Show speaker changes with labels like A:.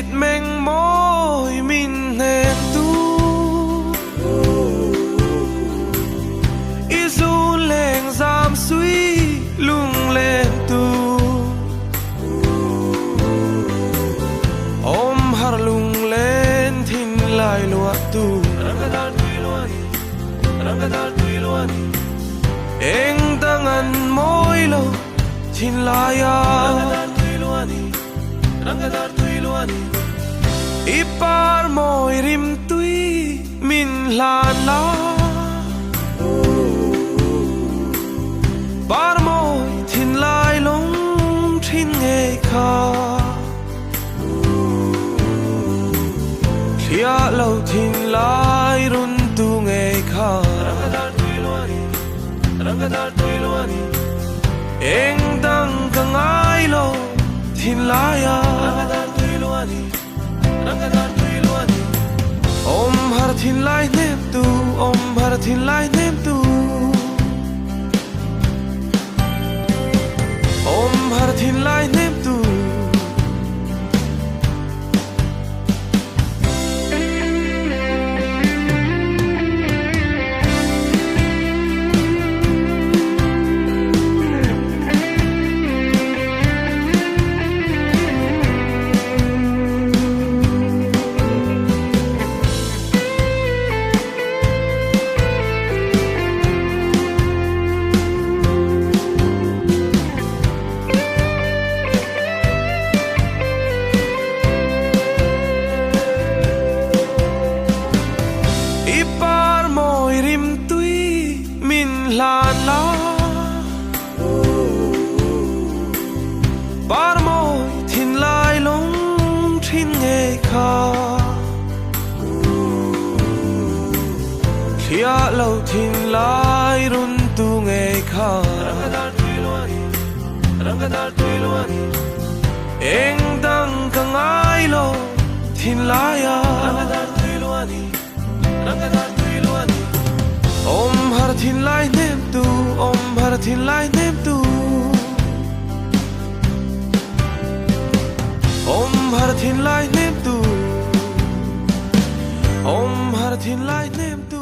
A: thịt meng môi min hẹn tu y du leng giam suy lung lên tu om har lung lên thin lai lua tu Rangjadartuiluani eng tangan môi lo thin lai Rangjadartuiluani ipar môi rim tui min lan la par môi thin lai lung thin nghe kha khia lâu thin lai run tu nghe kha Rangjadartuiluani eng dang kang ai lo thin lai Rangjadartuiluani om har thin lai nem tu om har thin lai nem tu om har thin lai nem tu lan la par môi thin lai lung thin nghe kha khia lâu thin lai run tu nghe kha Rangjadartuiluani eng dang kang ai lo thin lai Rangjadartuiluani om har thin lai nem tu om har thin lai nem tu om har thin lai nem tu om har thin lai nem tu